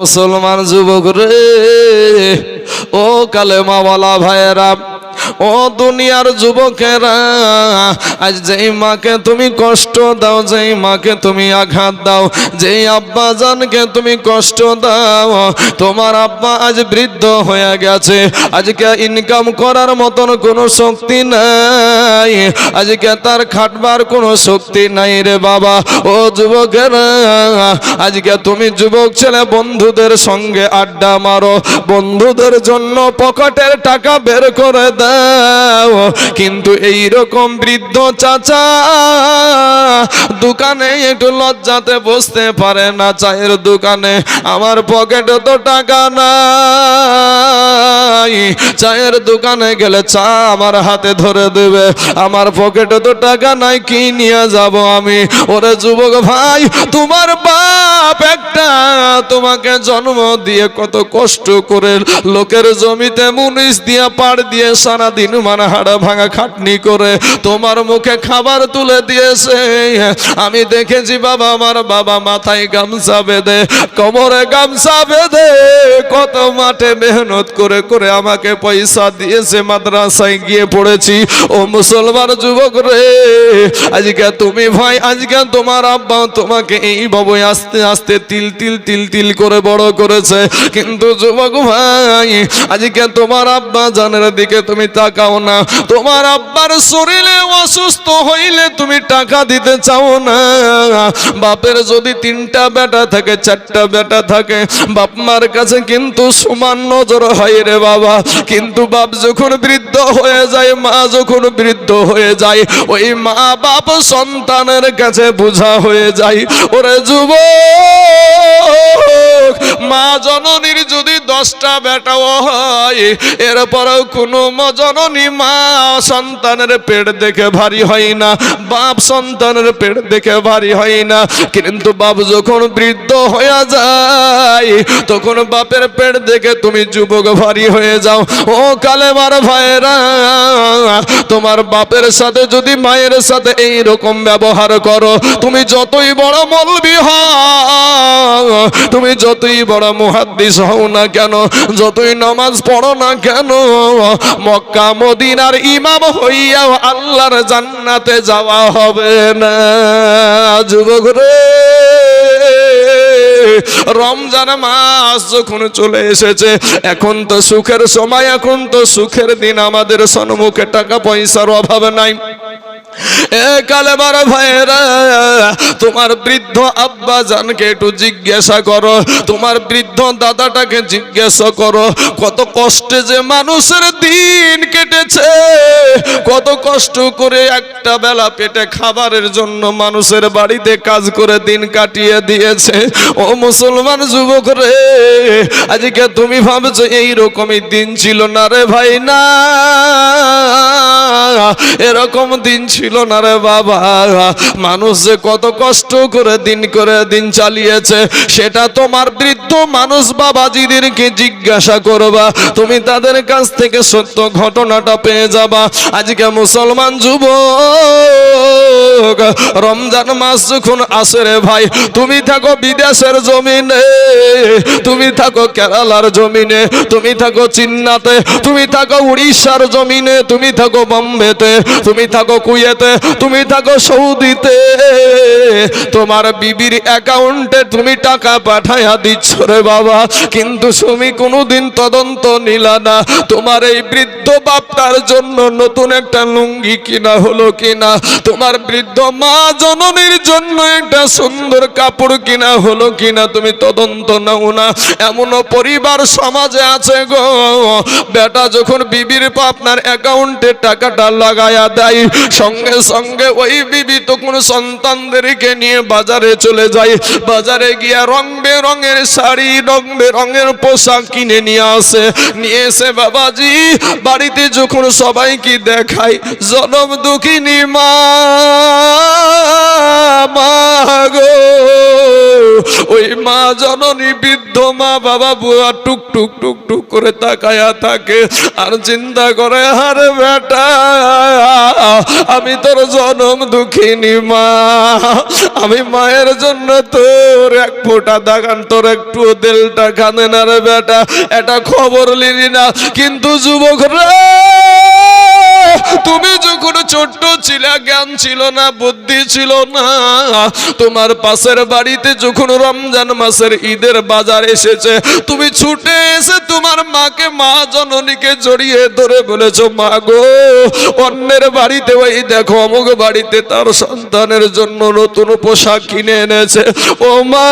মুসলমান যুবক রে, ও কালেমাওয়ালা ভাইয়েরা, ও দুনিয়ার যুবকেরা, আজ যেই মাকে তুমি কষ্ট দাও, যেই মাকে তুমি আঘাত দাও, যেই আব্বা জানকে তুমি কষ্ট দাও, তোমার আব্বা আজ বৃদ্ধ হয়ে গেছে, আজকে ইনকাম করার মতন কোনো শক্তি নাই, আজকে তার খাটবার কোনো শক্তি নাই রে বাবা। ও যুবকেরা, আজকে তুমি যুবক ছেলে বন্ধুদের সঙ্গে আড্ডা মারো, বন্ধুদের জন্য পকেটের টাকা বের করে দাও, কিন্তু এই রকম বৃদ্ধ চাচা দোকানে একটু লজ্জাতে বসতে পারে না, চায়ের দোকানে। আমার পকেটে তো টাকা নাই, চায়ের দোকানে গেলে চা আমার হাতে ধরে দেবে, আমার পকেটে তো টাকা নাই, কি নিয়ে যাব আমি? ওরে যুবক ভাই, তোমার বাপ একটা তোমাকে জন্ম দিয়ে কত কষ্ট করে লোকের জমিতে মুনিশ দিয়ে পাড় দিয়ে সারাদিন মানে হাড়া ভাঙা খাটনি করে তোমার মুখে খাবার তুলে দিয়েছে। আমি দেখেছি বাবা, আমার বাবা মাথায় গামছা বেঁধে, কোমরে গামছা বেঁধে কত মাঠে মেহনত করে করে আমাকে পয়সা দিয়েছে, মাদ্রাসায় গিয়ে পড়েছি। ও মুসলমান যুবক রে, আজকে তুমি ভাই, আজকে তোমার আব্বা তোমাকে এইভাবে আস্তে আস্তে তিল তিল তিল তিল করে বড় করেছে, কিন্তু যুবক ভাই, আজকে তোমার আব্বা জানের দিকে তুমি তাকাও না, তোমার আব্বার শরীরে অসুস্থ হইলে তুমি টাকা দিতে চাও না। বাপের যদি 3টা বেটা থাকে, 4টা বেটা থাকে, বাপ মার কাছে কিন্তু সমান নজর হয় রে বাবা, কিন্তু বাপ যখন বৃদ্ধ হয়ে যায়, মা যখন বৃদ্ধ হয়ে যায়, ওই মা বাপ সন্তানের কাছে বোঝা হয়ে যায়। ওরে যুবক, মা জননীর যদি 10টা বেটাও হয়, এরপরেও কোনো জননী মা সন্তানের পেট দেখে ভারী হয় না, বাপ সন্তানের পেট দেখে ভারী হয় না, কিন্তু বাপ যখন বৃদ্ধ হয়ে যায় তখন বাপের পেট দেখে তুমি যুবক ভারী হয়ে যাও। ও কালেমার ভাইরা, তোমার বাপের সাথে যদি মায়ের সাথে এই রকম ব্যবহার করো, তুমি যতই বড় মৌলবি হও, তুমি যতই বড় মুহাদ্দিস হও না কেন, যতই নামাজ পড়ো না কেন, মক্কা মদিনার ইমাম হইয়াও আল্লাহর জান্নাতে যাওয়া হবে না। যুবক রে, রমজান মাস যখন চলে এসেছে, এখন তো সুখের সময়, এখন তো সুখের দিন, আমাদের সম্মুখে টাকা পয়সার অভাব নাই। এ কালেমার ভাইরা, তোমার বৃদ্ধ আব্বা জানকে একটু জিজ্ঞাসা করো, তোমার বৃদ্ধ দাদাটাকে জিজ্ঞাসা করো, কত কষ্টে যে মানুষের দিন কেটেছে, কত কষ্ট করে একটা বেলা পেটে খাবারের জন্য মানুষের বাড়িতে কাজ করে দিন কাটিয়ে দিয়েছে। ও মুসলমান যুবক রে, আজকে তুমি ভাবছো এইরকমই দিন ছিল না রে ভাই, না, এরকম দিন ছিল না রে বাবা। মানুষ যে কত কষ্ট করে দিন চালিয়েছে, সেটা তোমার বৃদ্ধ মানুষ বাবাজিদেরকে জিজ্ঞাসা করবা, তুমি তাদের কাছ থেকে সত্য ঘটনাটা পেয়ে যাবা। আজকে মুসলমান যুবক, রমজান মাস যখন আসে রে ভাই, তুমি থাকো বিদেশের জমিনে, তুমি থাকো কেরালার জমিনে, তুমি থাকো চিন্নাতে, তুমি থাকো উড়িষ্যার জমিনে, তুমি থাকো বোম্বেতে, তুমি থাকো কুয়েতে, তুমি থাকো সৌদিতে, তোমার বিবির অ্যাকাউন্টে তুমি টাকা পাঠাইয়া দিচ্ছ রে বাবা, কিন্তু তুমি কোনোদিন তদন্ত নিলা না তোমার এই বৃদ্ধ বাপটার জন্য নতুন একটা লুঙ্গি কিনা হলো কিনা, তোমার বৃদ্ধ মা জননীর জন্য একটা সুন্দর কাপড় কিনা হলো কিনা, তুমি তদন্ত নাও না। এমনও পরিবার সমাজে আছে গো, বেটা যখন বিবির আপনার অ্যাকাউন্টে টাকাটা লাগায়া দেয়, সঙ্গে সঙ্গে ওই বিবি তখন সন্তানদেরকে নিয়ে বাজারে চলে যায়, বাজারে গিয়া রং বেরঙের শাড়ি, রং বেরঙের পোশাক কিনে নিয়ে আসে, নিয়ে এসে বাবাজি বাড়িতে যখন সবাইকে দেখায়, জনম দুঃখিনী মা গো, ওই মা জননী বৃদ্ধ মা বাবা বুয়া টুক টুক টুক টুক করে তাকায়া থাকে আর চিন্তা করে, আরে বেটা আমি আমি তোর জনম দুঃখিনী মা, আমি মায়ের জন্য তোর এক ফোঁটা দাগান তোর একটু দিলটা কাঁদে না রে বেটা, এটা খবর নিলি না। কিন্তু যুবক রে, তুমি যখন ছোট্ট ছিলে, জ্ঞান ছিল না, বুদ্ধি ছিল না, তোমার পাশের বাড়িতে যখন রমজান মাসের ঈদের বাজার এসেছে, তুমি ছুটে এসে তোমার মাকে, মা জননীকে জড়িয়ে ধরে বলেছো, মা গো, অন্যের বাড়িতে ওই দেখো অমুক বাড়িতে তার সন্তানের জন্য নতুন পোশাক কিনে এনেছে, ও মা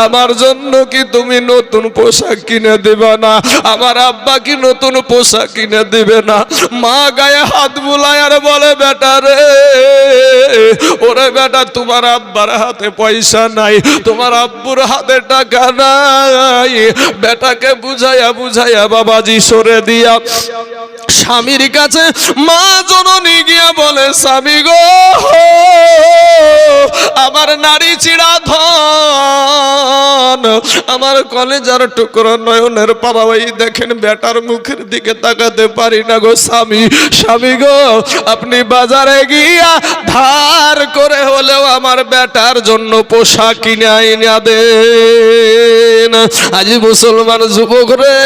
আমার জন্য কি তুমি নতুন পোশাক কিনে দেবে না? আমার আব্বা কি নতুন পোশাক কিনে দিবে না? মা গায়ে হাত বুলায় আর বলে, বেটা রে, ওরে বেটা, তোমার আব্বার হাতে পয়সা নাই, তোমার আব্বুর হাতে টাকা নাই। বেটাকে বুঝাইয়া বুঝাইয়া বাবাজি সরে দিয়া স্বামীর কাছে মা জননী গিয়া বলে, স্বামী গো, আমার নারী চিড়া ধন, আমার কলেজার টুকরো নয়নের পাড়াই দেখেন, বেটার মুখের দিকে তাকাতে পারি না গো স্বামী। স্বামী গো, আপনি বাজারে গিয়া ধার করে হলেও আমার বেটার জন্য পোশাক কিনে আইনা দেন। আজ মুসলমান যুবক রে,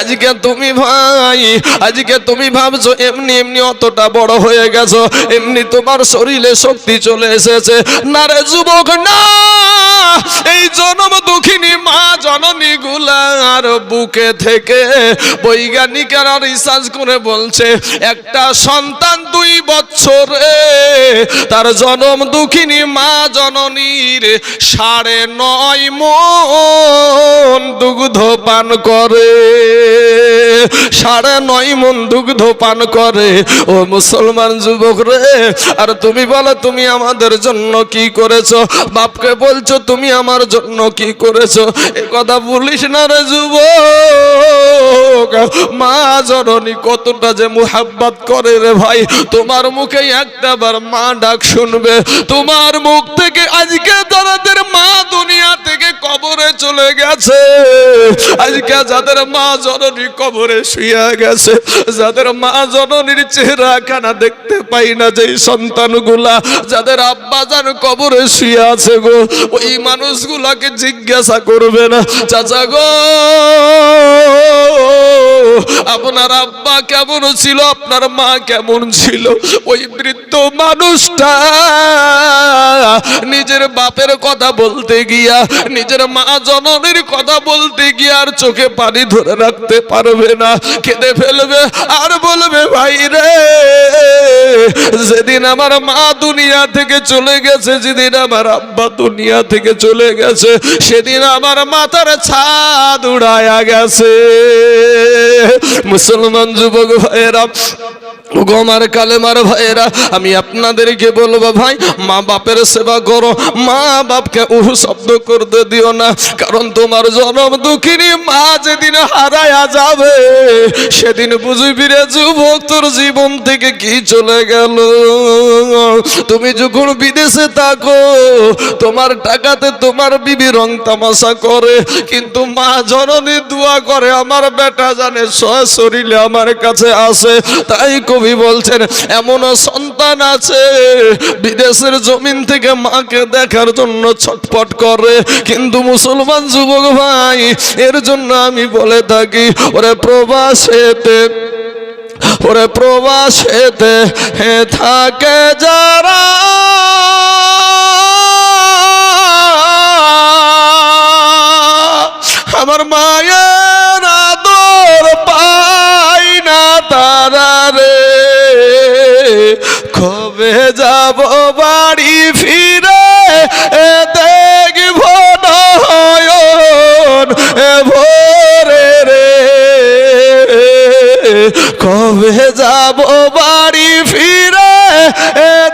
আজকে তুমি ভাই, আজকে তুমি ভাবছো এমনি এমনি অতটা বড় হয়ে গেছো, এমনি তোমার শরীরে শক্তি চলে এসেছে। না রে যুবক, না, এই জনম দুঃখিনী মা জননী গুলার বুকে থেকে বৈজ্ঞানিকরা রিসার্চ করে বলছে, একটা সন্তান 2 বছরে তার জনম দুঃখিনী মা জননীর 9.5 মণ দুগ্ধ পান করে, 9.5 মণ দুগ্ধ পান করে। ও মুসলমান যুবক রে, আর তুমি বলো তুমি আমাদের জন্য কি করেছো? বাপকে বলছো তুমি আমার জন্য কি করেছো? এ কথা বলিস না রে যুবক। মা জননী কতটা যে মুহাব্বত করে রে ভাই, তোমার মুখে একটাবার মা ডাক শুনবে, তোমার মুখ থেকে আজকে যাদের মা দুনিয়া থেকে কবরে চলে গেছে, আজকে যাদের মা জননী কবরে শুয়ে গেছে, যাদের মা জননীর চেহারা খানা দেখতে পাই না, যেই সন্তানগুলা যাদের আব্বা জান কবরে শুয়ে আছে গো, ওই মানুষগুলাকে জিজ্ঞাসা করবে না, চাচা গো আপনার আব্বা কেমন ছিল, আপনার মা কেমন ছিল? ওই বৃদ্ধ মানুষটা নিজের বাপের কথা বলতে গিয়া, নিজের মা জননীর কথা বলতে গিয়া আর চোখে পানি ধরে রাখতে পারবে না, কেঁদে ফেলবে আর বলবে, ভাই রে, যেদিন আমার মা দুনিয়া থেকে চলে গেছে, যেদিন আমার আব্বা দুনিয়া থেকে চলে গেছে, সেদিন আমার মাথার ছাদ উড়ায়া গেছে। মুসলমান যুবক ভাইয়েরা, গোমার কালেমার ভাইয়েরা, আমি আপনাদেরকে বলবো ভাই, মা বাপের সেবা করো, মা বাপকে শব্দ করতে দিও না, কারণ তোমার জনম দুঃখিনী মা যেদিন হারায়া যাবে, সেদিন বুঝবি রে যুবক, তোর জীবন থেকে কি চলে গেল। তুমি যখন বিদেশে থাকো, তোমার টাকাতে তোমার বিবি রং তামাশা করে, কিন্তু মা জননী দোয়া করে, আমার বেটা জানে সশরীরে আমার কাছে আসে। তাই কবি বলছেন, এমন সন্তান আছে বিদেশের জমিন থেকে মাকে দেখার জন্য ছটফট করে, কিন্তু মুসলমান যুবক ভাই, এর জন্য আমি বলে থাকি, ওরে প্রবাসেতে, ওরে প্রবাসেতে হে থাকে যারা, আমার মায়ের আদর পাই না তারা রে, কবে যাব বাড়ি ফিরে দেখব নয়ন ভোরে রে, কবে যাব বাড়ি ফিরে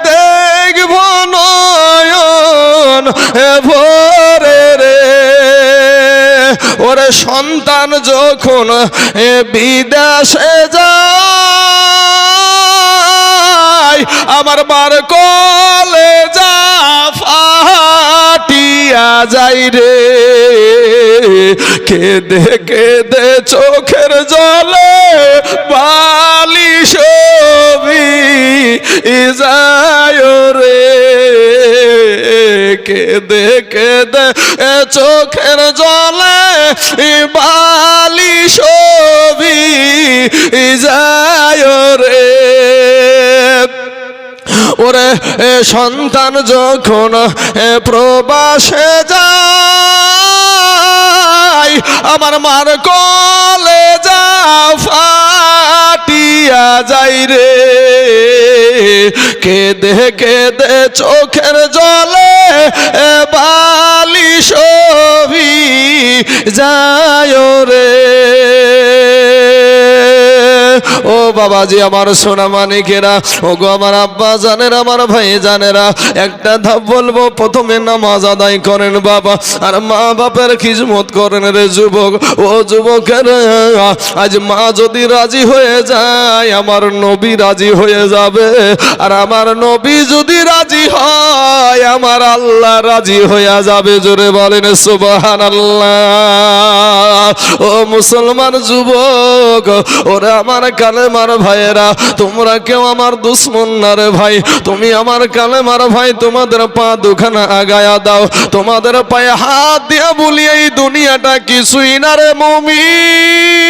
দেখব নয়ন ভোরে রে। ওরে সন্তান যখন বিদেশে যায়, আমার মার কলেজা ফাটিয়া যাই রে, কেঁদে কেঁদে চোখের জলে বালিশ যায় রে, কেঁদে কেঁদে চোখের জলে বালি ছবি যায় রে। ওরে সন্তান যখন প্রবাসে যায়, আমার মার কোলে যা ফাটিয়া যাই রে, কেঁদে কেঁদে চোখের জলে বালি ছবি যায় রে। ও বাবাজি আমার সোনা মানিকেরা, ও গো আমার আব্বা জানেরা, আমার ভাই জানেরা, একটা ধাপ বলবো, প্রথমে নামাজ আদায় করেন বাবা, আর মা বাপের খিদমত করেন রে যুবক। ও যুবকেরা, আজ মা যদি রাজি হয়ে যায়, আমার নবী রাজি হয়ে যাবে, আর আমার নবী যদি রাজি হয়, আমার আল্লাহ রাজি হয়ে যাবে। জোরে বলেন সুবহানাল্লাহ। ও মুসলমান যুবক, ওরা আমার কালেমার ভাইয়েরা, তোমরা কেউ আমার দুশ্মন না রে ভাই, তুমি আমার কালেমার ভাই, তোমাদের পা দুখানা আগায়া দাও, তোমাদের পায়ে হাত দিয়া বলি, এই দুনিয়াটা কিছুই না রে মুমিন।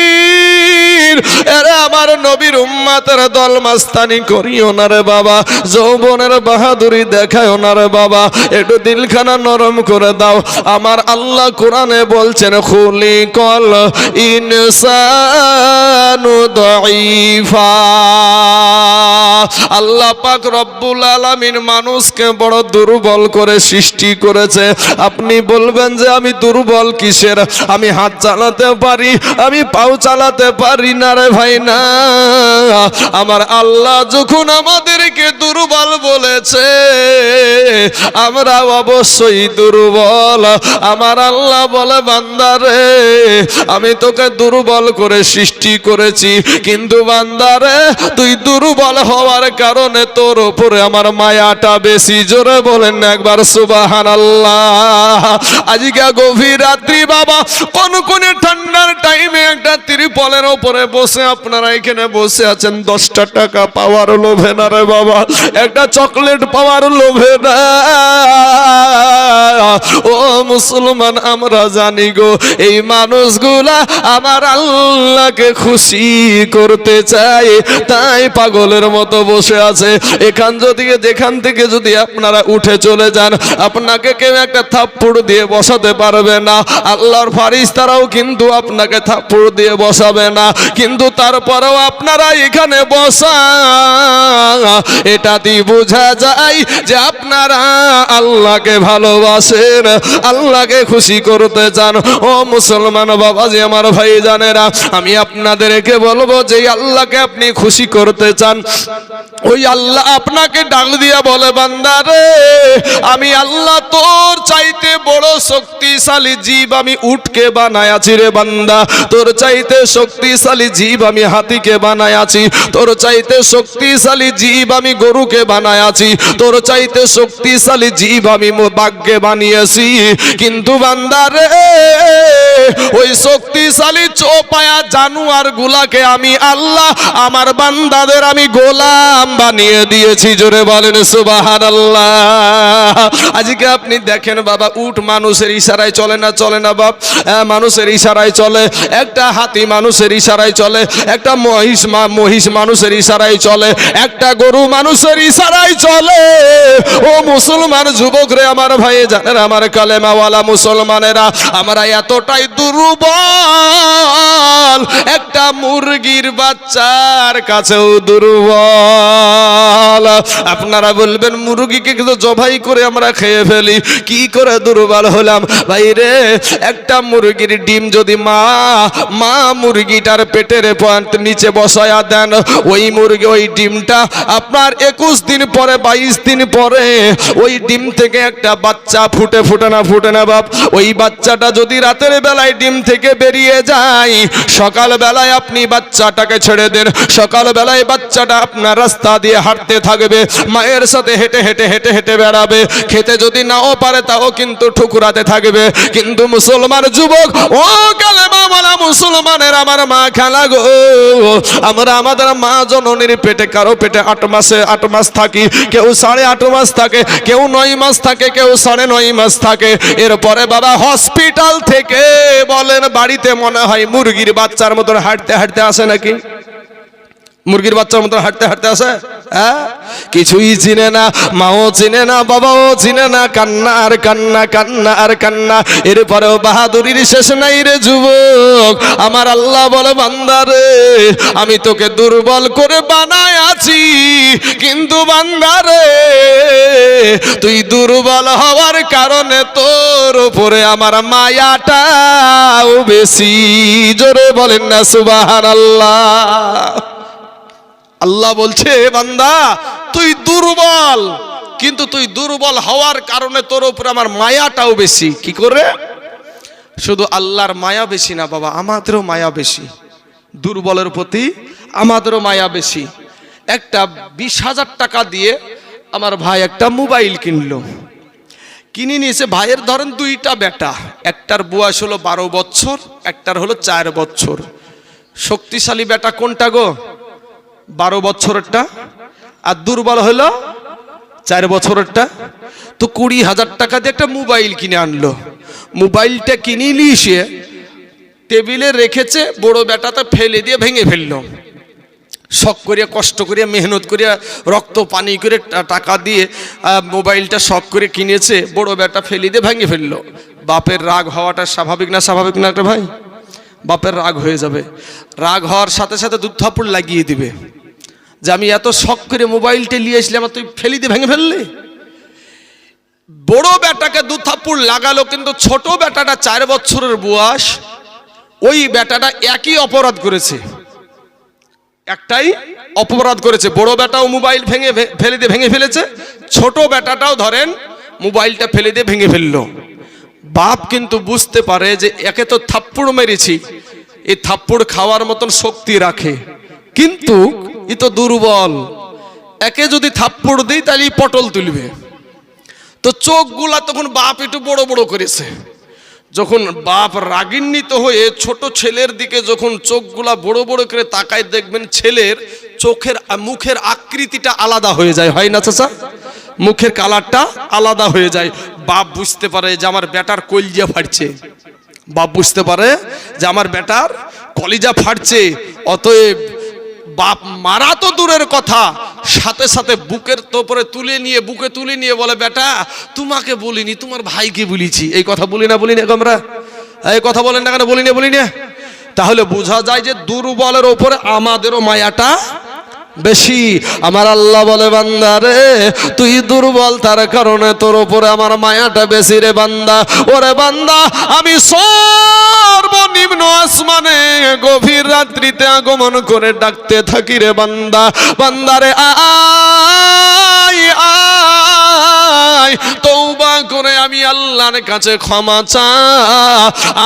এরা আমার নবীর উম্মতের দল মাস্তানি করিও না রে বাবা, যৌবনের বাহাদুরি দেখায়ও না রে বাবা, একটু দিলখানা নরম করে দাও। আমার আল্লাহ কোরআনে বলছেন, খুলিকাল ইনসানু দাঈফা। আল্লাহ পাক রব্বুল আলামিন মানুষকে বড় দুর্বল করে সৃষ্টি করেছে। আপনি বলবেন যে আমি দুর্বল কিসের, আমি হাত চালাতে পারি, আমি পাও চালাতে পারি না রে ভাই না। আমার আল্লাহ যখন আমাদেরকে দুর্বল বলেছে, আমরা অবশ্যই দুর্বল। আমার আল্লাহ বলে, বান্দারে আমি তোকে দুর্বল করে সৃষ্টি করেছি, কিন্তু বান্দারে তুই দুর্বল হওয়ার কারণে তোর উপরে আমার মায়াটা বেশি। জোরে বলেন না একবার সুবহানাল্লাহ। আজকে গভীর রাত্রি বাবা, কোন কোন ঠান্ডার টাইমে একটা ত্রিপলের উপরে বসে আপনারা এখানে বসে আছেন, 10টা টাকা পাওয়ার লোভে না রে বাবা, একটা চকলেট পাওয়ার লোভে না। ও মুসলমান, আমরা জানি গো, এই মানুষগুলা আমার আল্লাহকে খুশি করতে চায়, তাই পাগলের মতো বসে আছে। যেখান থেকে যদি আপনারা উঠে চলে যান, আপনাকে কেউ একটা থাপ্পড় দিয়ে বসাতে পারবে না। আল্লাহর ফারিস্তারাও কিন্তু আপনাকে থাপ্পড় দিয়ে বসাবে না, কিন্তু তারপরেও আপনারা এখানে বসা, এটাতেই বোঝা যায় যে আপনারা আল্লাহকে ভালোবাসেন, আল্লাহকে খুশি করতে চান। ও মুসলমান বাবাজি আমার ভাই জানেরা, আমি আপনাদেরকে বলবো যে আল্লাহকে আপনি খুশি করতে চান, ওই আল্লাহ আপনাকে ডাক দিয়া বলে, বান্দারে আমি আল্লাহ তোর চাইতে বড় শক্তিশালী জীব আমি উটকে বানায় আছি রে বান্দা, তোর চাইতে শক্তিশালী জীব আমি হাতিকে বানায় আছি, তোর চাইতে শক্তিশালী জীব আমি গরুকে বানায় আছি, তোর চাইতে শক্তিশালী জীব আমি বাঘকে বানিয়েছি। কিন্তু বান্দারে ওই শক্তিশালী চোপায়া জানোয়ার গুলাকে আমি আল্লাহ আমার বান্দাদের আমি গোলাম বানিয়ে দিয়েছি। জোরে বলেন সুবহানাল্লাহ। আজকে আপনি দেখেন বাবা, উট মানুষের ইশারায় চলে না, চলে না বাপ, মানুষের ইশারায় চলে, একটা হাতি মানুষের ইশারায় চলে, একটা মহিষ মানুষের ইশারায় চলে, একটা গরু মানুষের ইশারায় চলে। ও মুসলমান যুবক রে, আমার ভাই জানেরা, আমার কালেমাওয়ালা মুসলমানেরা, আমরা এতটাই দুর্বল, একটা মুরগির বাচ্চার কাছেও দুর্বল। আপনারা বলবেন মুরগিকে কিন্তু জবাই করে আমরা খেয়ে ফেলি, কি করে দুর্বল হলাম? ভাই রে, একটা মুরগির ডিম যদি মা মুরগিটার পেটের নিচে বসায়া দেন, ওই মুরগি ওই ডিমটা আপনার 21 দিন পরে 22 দিন পরে ওই ডিম থেকে একটা বাচ্চা ফুটে না বাপ, ওই বাচ্চাটা যদি রাতের বেলায় ডিম থেকে বেরিয়ে যায়, সকাল বেলায় আপনি বাচ্চাটাকে ছেড়ে দেন, সকাল বেলায় বাচ্চাটা আপনার রাস্তা দিয়ে হাঁটতে থাকবে, মায়ের সাথে হেঁটে হেঁটে হেঁটে হেঁটে বেড়াবে, খেতে যদি নাও পারে তাও কিন্তু ঠুকরাতে থাকবে। কিন্তু মুসলমান যুবক, ও কালেমা ওয়ালা মুসলমানের আমার মা খালা গো, আমরা আমাদের মা জননীর পেটে, কারো পেটে 8 মাস থাকি, কেউ 8.5 মাস থাকে, কেউ 9 মাস থাকে, কেউ 9.5 মাস থাকে। এরপরে বাবা হসপিটাল থেকে বলেন বাড়িতে মনে হয় মুরগির বাচ্চার মতন হাঁটতে হাঁটতে আসে নাকি? মুরগির বাচ্চার মতো হাঁটতে হাঁটতে আসে? হ্যাঁ, কিছুই চিনে না, মাও চিনে না, বাবাও চিনে না, কান্না আর কান্না, কান্না আর কান্না। এরপরেও বাহাদুরির শেষ নাই রে যুবক। আমার আল্লাহ বলে বান্দা রে, আমি তোকে দুর্বল করে বানায় আছি, কিন্তু বান্দা রে তুই দুর্বল হওয়ার কারণে তোর উপরে আমার মায়াটাও বেশি। জোরে বলেন না সুবহানাল্লাহ। আল্লাহ বলছে বান্দা তুই দুর্বল, কিন্তু তুই দুর্বল হওয়ার কারণে তোর উপরে আমার মায়াটাও বেশি। কি করে? শুধু আল্লাহর মায়া বেশি না বাবা, আমাদেরও মায়া বেশি। দুর্বলের প্রতি আমাদেরও মায়া বেশি। একটা 20,000 টাকা দিয়ে আমার ভাই একটা মোবাইল কিনলো, কিনে নিয়েছে। ভাইয়ের ধরেন 2টা বেটা, একটার বয়স হলো 12 বছর, একটার হলো 4 বছর। শক্তিশালী বেটা কোনটা গো? 12 বছরেরটা। আর দুর্বল হলো 4 বছরেরটা। তো 20,000 টাকা দিয়ে একটা মোবাইল কিনে আনলো। মোবাইলটা কিনে নিয়ে টেবিলে রেখেছে, বড় বেটাটা ফেলে দিয়ে ভেঙে ফেললো। শখ করিয়া, কষ্ট করিয়া, মেহনত করিয়া, রক্ত পানি করে টাকা দিয়ে মোবাইলটা শখ করে কিনেছে, বড় বেটা ফেলে দিয়ে ভেঙে ফেললো। বাপের রাগ হওয়াটা স্বাভাবিক না? স্বাভাবিক না একটা ভাই? বাপের রাগ হয়ে যাবে, রাগ হওয়ার সাথে সাথে 2 থাপ্পড় লাগিয়ে দিবে যে আমি এত শখ করে মোবাইলটা নিয়ে আসলাম, তুই ফেলে দিয়ে ভেঙে ফেললি। বড় বেটাকে 2 থাপ্পড় লাগালো, কিন্তু ছোট বেটাটা 4 বছরের বয়স, ওই বেটাটা একই অপরাধ করেছে, একটাই অপরাধ করেছে। বড় বেটাও মোবাইল ফেলে দিয়ে ভেঙে ফেলেছে, ছোট বেটাটাও ধরেন মোবাইলটা ফেলে দিয়ে ভেঙে ফেললো। বাপ কিন্তু বুঝতে পারে যে একে তো থাপ্পড় মেরেছি, এই থাপ্পড় খাওয়ার মতন শক্তি রাখে, কিন্তু এ তো দুর্বল, একে যদি থাপ্পড় দিই তাহলে পটল তুলবে। তো চোখগুলা তখন বাপ একটু বড় বড় করেছে। যখন বাপ রাগান্বিত হয়ে ছোট ছেলের দিকে যখন চোখগুলা বড় বড় করে তাকায়, দেখবেন ছেলের চোখের মুখের আকৃতিটা আলাদা হয়ে যায়, হয় না চাচা? মুখের কালারটা আলাদা হয়ে যায়। বাপ বুঝতে পারে যে আমার বেটার কলিজা ফাটছে, বাপ বুঝতে পারে যে আমার বেটার কলিজা ফাটছে। অতএব বাপ মারা তো দূরের কথা, সাথে সাথে বুকের তোপরে বুকে তুলে নিয়ে বলে, বেটা তোমাকে বলিনি, তোমার ভাইকে বলেছি। এই কথা বলি না আমরা? এই কথা বলেন না কেন? বলি না। তাহলে বোঝা যায় যে দুর্বলের ওপরে আমাদেরও মায়াটা বেশি। আমার আল্লাহ বলে বান্দা রে তুই দুর্বল, তার কারণে তোর উপরে আমার মায়াটা বেশি রে বান্দা। ওরে বান্দা, আমি সর্বনিম্ন আসমানে গভীর রাত্রিতে আগমন করে ডাকতে থাকি রে বান্দা, বান্দারে আয় আয়, তওবা করে আমি আল্লাহর কাছে ক্ষমা চা,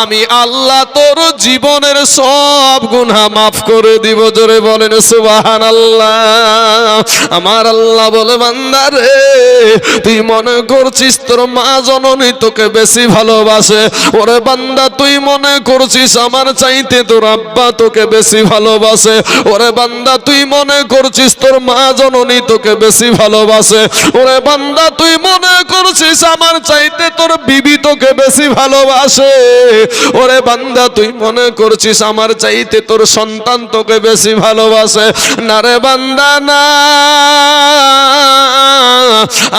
আমি আল্লাহ তোর জীবনের সব গুনাহ মাফ করে দিব। জোরে বলেন সুবহানাল্লাহ। আমার আল্লাহ বলে বান্দা রে তুই মনে করছিস তোর মা জননী তোকে বেশি ভালোবাসে। ওরে বান্দা, তুই মনে করছিস আমার চাইতে তোর আব্বা তোকে বেশি ভালোবাসে। ওরে বান্দা, তুই মনে করছিস তোর মা জননী তোকে বেশি ভালোবাসে। ওরে বান্দা, তুই মনে করছিস আমার চাইতে তোর বিবি তোকে বেশি ভালোবাসে। ওরে বান্দা, তুই মনে করছিস আমার চাইতে তোর সন্তান তোকে বেশি ভালোবাসে। না রে বান্দা না,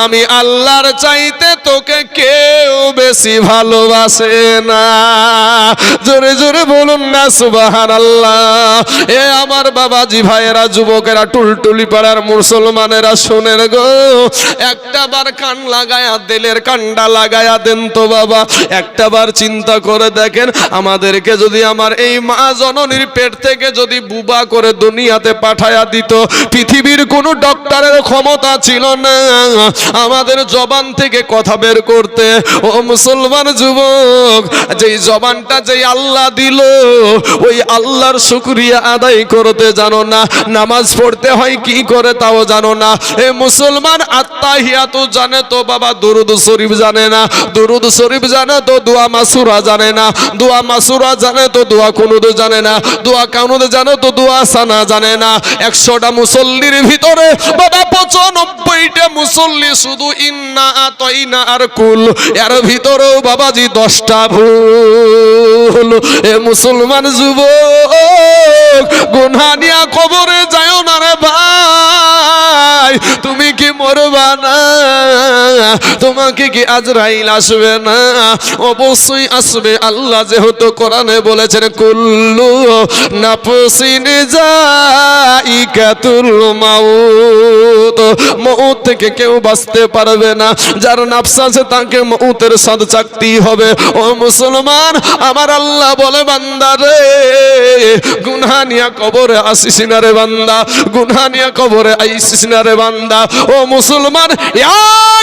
আমি আল্লাহর চাইতে তোকে কেউ বেশি ভালোবাসে না। জোরে জোরে বলুন না সুবহানাল্লাহ। এ আমার বাবাজি ভাইয়েরা, যুবকেরা, টুলটুলি পাড়ার মুসলমানেরা শোনেন গো, একটা বার কান লাগায়া, দিলের কানটা লাগায়া দেন তো বাবা। একটা বার চিন্তা করে দেখেন, আমাদেরকে যদি আমার এই মা জননীর পেট থেকে যদি বুবা করে দুনিয়াতে পাঠায়া দিত, পৃথিবীর কোনো ডক্টরের ক্ষমতা ছিল না আমাদের জবান থেকে কথা বের করতে। ও মুসলমান যুবক, যেই জবানটা যে যে আল্লাহ দিল ওই আল্লাহর শুকরিয়া আদায় করতে জানো না, নামাজ পড়তে হয় কি করে তাও জানো না। এ মুসলমান আত্তাহিয়াতু জানে তো বাবা, দুরুদ শরীফ জানে না, দুরুদ শরীফ জানে তো দোয়া মাসুরা জানে না, দোয়া মাসুরা জানে তো দোয়া কুনুদ জানে না, দোয়া কানুদ জানে তো দোয়া সানা জানে না। 100টা মুসল্লির ভিতরে বাবা 95টা মুসল্লি শুধু ইন্না আতাইনা আর কুল, এর ভিতরেও বাবাজি 10টা ভুল। এ মুসলমান যুবক, গুনাহ নিয়া কবরে যাও না রে ভাই, তুমি কি মরবা না? তোমাকে কি আজরাইল আসবে না? অবশ্যই আসবে। আল্লাহ যেহেতু কোরআনে বলেছেন কুল্লু নাফসিন যায়িকাতুল মাউত, মউত থেকে কেউ বাঁচতে পারবে না, যার নাফস আছে তাকে মউতের স্বাদ চাকতেই হবে। ও মুসলমান, আমার আল্লাহ বলে বান্দা রে, গুনাহ নিয়া কবরে আসিস না রে বান্দা, গুনাহ নিয়া কবরে আইসিস না রে বান্দা। ও মুসলমান,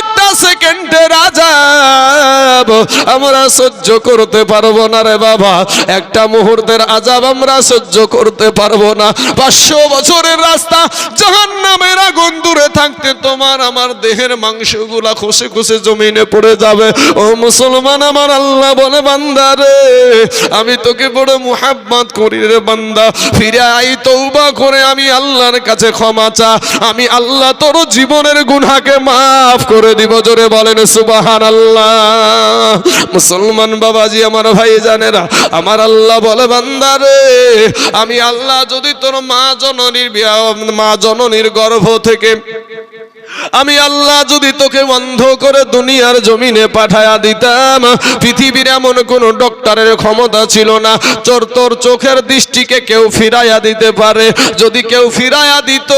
একটা সেকেন্ডের আযাব আমরা সহ্য করতে পারবো না রে বাবা, একটা মুহূর্তের আযাব আমরা সহ্য করতে পারবো না। 500 বছরের রাস্তা, জাহান্নামের আগুন দূরে থাকতে তোমার আমার দেহের মাংসগুলা খসে খসে জমিনে পড়ে যাবে। ও মুসলমান, আমার আল্লাহ বলে বান্দা রে, আমি তোকে বড় মুহাব্বত করি রে বান্দা, ফিরে আই তওবা করে আমি আল্লাহর কাছে ক্ষমা চা, আমি আল্লাহ তোর জীবনের গুনাহকে মাফ করে দিব। জোরে বলেন সুবহানাল্লাহ। মুসলমান বাবাজি, আমার ভাই জানেরা, আমার আল্লাহ বলে বান্দা রে, আমি আল্লাহ যদি তোর মা জননীর গর্ভ থেকে আমি আল্লাহ যদি তোকে বন্ধ করে দুনিয়ার জমিনে পাঠায়া দিতাম, পৃথিবীর এমন কোন ডক্টরের ক্ষমতা ছিল না তোর চোখের দৃষ্টিকে কেউ ফিরাইয়া দিতে পারে। যদি কেউ ফিরাইয়া দিত,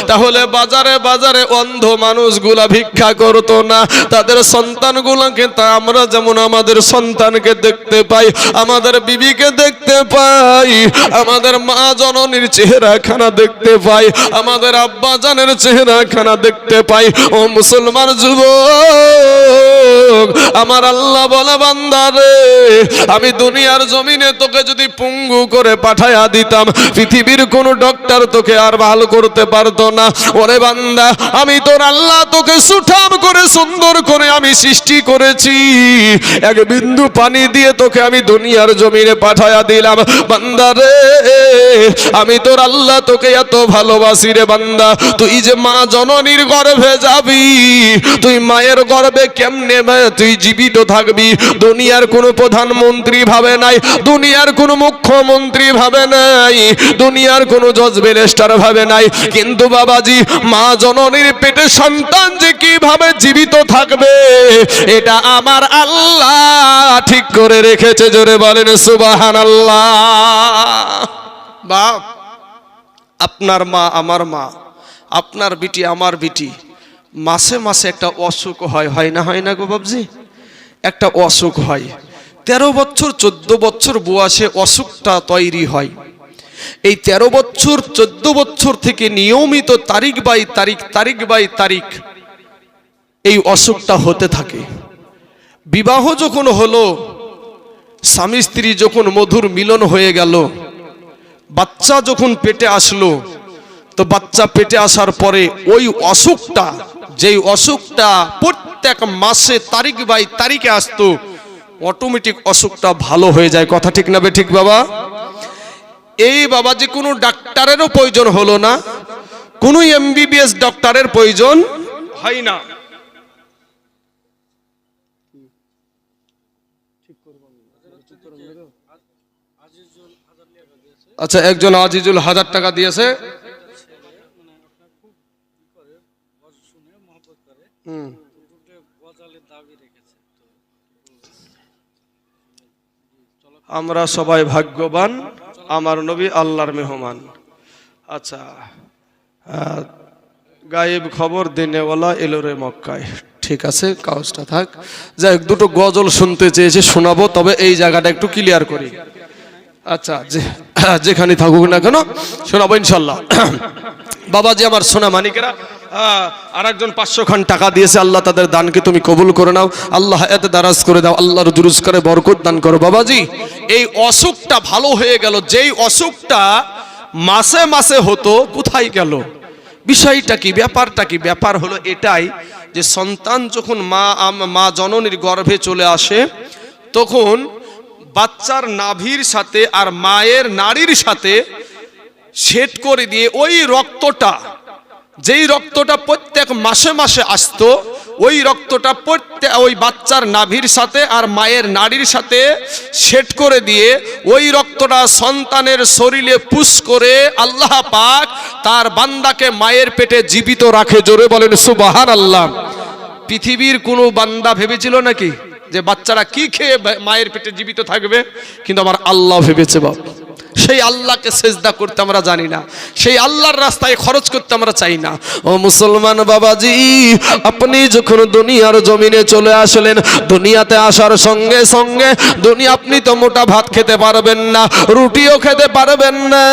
তাহলে বাজারে বাজারে অন্ধ মানুষগুলা ভিক্ষা করতো না, তাদের সন্তানগুলোকে তা আমরা যেমন আমাদের সন্তানকে দেখতে পাই, আমাদের বিবিকে দেখতে পাই, আমাদের মা জননীর চেহারাখানা দেখতে পাই, আমাদের আব্বা জানের চেহারাখানা দেখতে পাই। ও মুসলমান যুবক, আমার আল্লাহ বলে বান্দা রে, আমি দুনিয়ার জমিনে তোকে যদি পঙ্গু করে পাঠায়া দিতাম, পৃথিবীর কোন ডক্টর তোকে আর ভালো করতে পারতো না। ওরে বান্দা, আমি তোর আল্লাহ তোকে সুঠাম করে সুন্দর করে আমি সৃষ্টি করেছি, এক বিন্দু পানি দিয়ে তোকে আমি দুনিয়ার জমিনে পাঠায়া দিলাম। বান্দা রে, আমি তোর আল্লাহ তোকে এত ভালোবাসি রে বান্দা, তুই যে মা জননীর গর্ভে যাবি, তুই মায়ের গর্ভে কেমনে তুই জীবিত থাকবি? দুনিয়ার কোনো প্রধানমন্ত্রী ভাবে নাই, দুনিয়ার কোনো মুখ্যমন্ত্রী ভাবে নাই, দুনিয়ার কোনো জজ ব্যারিস্টার ভাবে নাই, কিন্তু বাবাজি মা জননীর পেটে সন্তান যে কিভাবে জীবিত থাকবে, এটা আমার আল্লাহ ঠিক করে রেখেছে। জোরে বলেন সুবহানাল্লাহ। বাপ, আপনার মা আমার মা, আপনার বিটি আমার বিটি, মাসে মাসে একটা অসুখ হয়, হয় না? হয় না গো বাবজি? একটা অসুখ হয়, 13 বছর 14 বছর বয়সে অসুখটা তৈরি হয়। এই 13 বছর 14 বছর থেকে নিয়মিত তারিখ বাই তারিখ এই অসুখটা হতে থাকে। বিবাহ যখন হলো, স্বামী স্ত্রী যখন মধুর মিলন হয়ে গেল, বাচ্চা যখন পেটে আসলো, তো বাচ্চা পেটে আসার পরে ওই অসুখটা, যেই অসুখটা প্রত্যেক মাসে তারিখ বাই তারিখে আসতো, অটোমেটিক অসুখটা ভালো হয়ে যায়। কথা ঠিক না বে ঠিক বাবা? এই বাবাজি কোনো ডাক্তারেরও প্রয়োজন হলো না, কোনো MBBS ডক্টরের প্রয়োজন হয় না। আচ্ছা, একজন আজিজুল 1000 টাকা দিয়েছে। আমরা সবাই ভাগ্যবান, আমার নবী আল্লাহর মেহমান। আচ্ছা, গায়েব খবর দিনেওয়ালা এলো রে মক্কায়। ঠিক আছে, কাগজটা থাক। যাই হোক, দুটো গজল শুনতে চেয়েছে, শোনাবো, তবে এই জায়গাটা একটু ক্লিয়ার করি। আচ্ছা, যেখানে থাকুক না কেন শোনাবো ইনশাল্লাহ। বাবাজি আমার সোনা মানিকেরা, আর একজন 500 খান টাকা দিয়েছে, আল্লাহ তাদের দানকে তুমি কবুল করে নাও, আল্লাহ এত দারাজ করে দাও, আল্লাহর দুরুজ করে বরকত দান করো। বাবাজি এই অসুখটা ভালো হয়ে গেল, যেই অসুখটা মাসে মাসে হতো কোথায় গেল? বিষয়টা কি, ব্যাপারটা কি? ব্যাপার হলো এটাই যে সন্তান যখন মা জননীর গর্ভে চলে আসে তখন বাচ্চার নাভির সাথে আর মায়ের নাড়ির সাথে সেট করে দিয়ে ওই রক্তটা, যেই রক্তটা প্রত্যেক মাসে মাসে আসতো, ওই রক্তটা ওই বাচ্চার নাভির সাথে আর মায়ের নাড়ির সাথে সেট করে দিয়ে ওই রক্তটা সন্তানের শরীরে পুশ করে আল্লাহ পাক তার বান্দাকে মায়ের পেটে জীবিত রাখে। জোরে বলেন সুবহানাল্লাহ। পৃথিবীর কোনো বান্দা ভেবেছিল নাকি যে বাচ্চারা কি খেয়ে মায়ের পেটে জীবিত থাকবে? কিন্তু আমার আল্লাহ ভেবেছে। বাবা, সেই আল্লাহকে সেজদা করতে আমরা জানি না, সেই আল্লাহর রাস্তায় খরচ করতে আমরা চাই না। ও মুসলমান বাবাজি, আপনি যখন দুনিয়ার জমিনে চলে আসলেন, দুনিয়াতে আসার সঙ্গে সঙ্গে আপনি তো মোটা ভাত খেতে পারবেন না, রুটিও খেতে পারবেন না।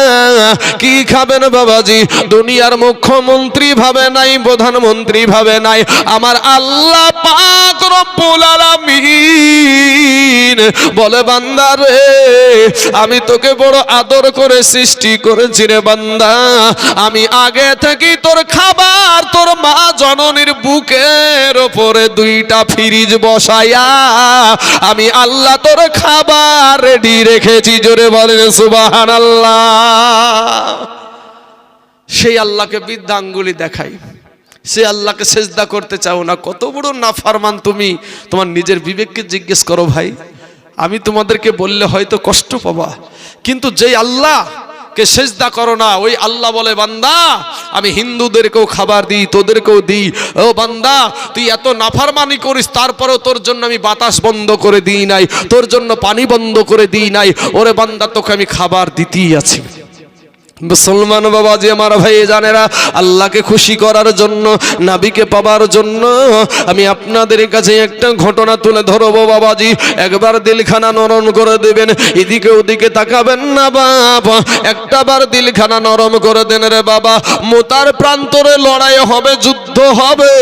কি খাবেন বাবাজি? দুনিয়ার মুখ্যমন্ত্রী ভাবে নাই, প্রধানমন্ত্রী ভাবে নাই, আমার আল্লাহ পাক রব্বুল আলামিন বলে, বান্দা রে, আমি তোকে বড় আদর করে সৃষ্টি করেছি রে বান্দা। আমি আগে থেকে তোর খাবার তোর মা জননীর বুকের ওপরে 2টা ফ্রিজ বসায়া আমি আল্লাহ তোর খাবার রেডি রেখেছি। জোরে বলেন সুবহানাল্লাহ। সেই আল্লাহকে বৃদ্ধাঙ্গুলি দেখাই, সে আল্লাহকে সেজদা করতে চাও না। কত বড় নাফরমান তুমি! তোমার নিজের বিবেককে জিজ্ঞেস করো ভাই। আমি তোমাদেরকে বললে হয়তো কষ্ট পাবা, কিন্তু যেই আল্লাহকে সেজদা করো না, ওই আল্লাহ বলে, বান্দা আমি হিন্দুদেরকেও খাবার দিই, তোদেরকেও দিই। ও বান্দা, তুই এত নাফরমানি করিস, তারপরেও তোর জন্য আমি বাতাস বন্ধ করে দিই নাই, তোর জন্য পানি বন্ধ করে দিই নাই। ওরে বান্দা, তোকে আমি খাবার দিতেই আছি। মুসলমান বাবাজি, আমার ভাই জানেরা, আল্লাহকে খুশি করার জন্য, নবীকে পাবার জন্য আমি আপনাদের কাছে একটা ঘটনা তুলে ধরবো বাবাজি। একবার দিলখানা নরম করে দেবেন, এদিকে ওদিকে তাকাবেন না বাবা। একটাবার দিলখানা নরম করে দেন রে বাবা। মোতার প্রান্তরে লড়াই হবে, যুদ্ধ হবে।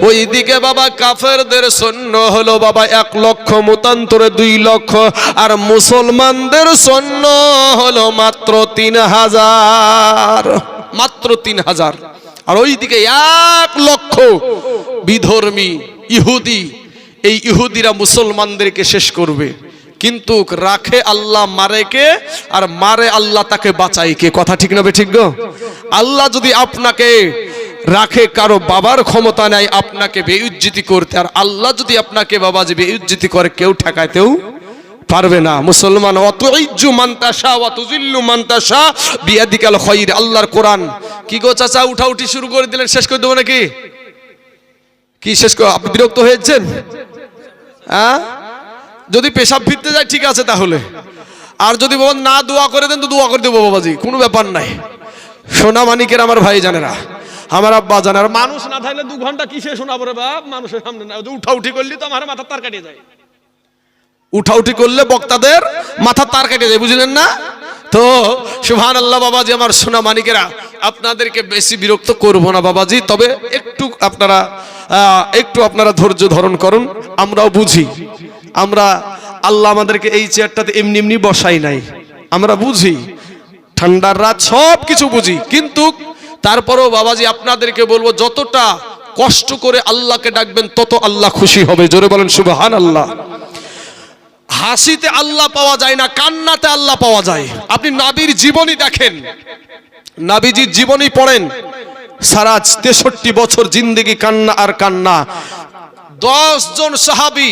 ওইদিকে বাবা কাফেরদের সৈন্য হলো বাবা 1 লক্ষ, মতান্তরে 2 লক্ষ, আর মুসলমানদের সৈন্য হলো মাত্র 3000, মাত্র 3000। আর ওইদিকে 1 লক্ষ বিধর্মী ইহুদি। এই ইহুদিরা মুসলমানদেরকে শেষ করবে, কিন্তু রাখে আল্লাহ মারে কে, আর মারে আল্লাহ তাকে বাঁচায় কে? কথা ঠিক না ঠিক গো? আল্লাহ যদি আপনাকে রাখে, কারো বাবার ক্ষমতা নাই আপনাকে বেইজ্জতি করতে, আর আল্লাহ যদি আপনাকে বাবাজি বেইজ্জতি করে, কেউ ঠেকাইতেও পারবে না। মুসলমান, অতুইজ্জু মান তাশা ওয়া তুযিল্লু মান তাশা বিয়াদিকাল খায়র। আল্লাহর কোরআন। কি গো চাচা, উঠাউঠি শুরু করে দিলেন? শেষ করে দেবো নাকি? কি শেষ করে? আপনি বিরক্ত হয়েছেন? হ্যাঁ, যদি পেশাব ফিরতে যায় ঠিক আছে তাহলে, আর যদি বলেন না দোয়া করে দেন তো দোয়া করে দেবো বাবাজি, কোনো ব্যাপার নাই। সোনা মানিকের আমার ভাই জানেরা, আমার আব্বা জানার, মানুষ না থাকলে 2 ঘন্টা কিসে শোনাবো রে বাপ? মানুষের সামনে না, উঠাউঠি করলি তো আমার মাথা তার কাটিয়ে যায়। উঠাউঠি করলে বক্তাদের মাথা তার কেটে যায়, বুঝলেন না তো? সুবহানাল্লাহ বাবাজি, আমার সোনা মানিকেরা, আপনাদেরকে বেশি বিরক্ত করব না বাবাজি, তবে একটু আপনারা ধৈর্য ধারণ করুন। আমরাও বুঝি, আমরা আল্লাহ আমাদেরকে এই চেয়ারটাতে এমনি এমনি বসাই নাই, আমরা বুঝি, ঠান্ডার রাত সব কিছু বুঝি, কিন্তু তারপরেও বাবাজি আপনাদেরকে বলবো, যতটা কষ্ট করে আল্লাহকে ডাকবেন তত আল্লাহ খুশি হবে। জোরে বলেন সুবহানাল্লাহ। হাসিতে আল্লাহ পাওয়া যায় না, কান্নাতে আল্লাহ পাওয়া যায়। আপনি নবীর জীবনী দেখেন, নবীজির জীবনী পড়েন, সারা 63 বছর জিন্দেগি কান্না আর কান্না। 10 জন সাহাবী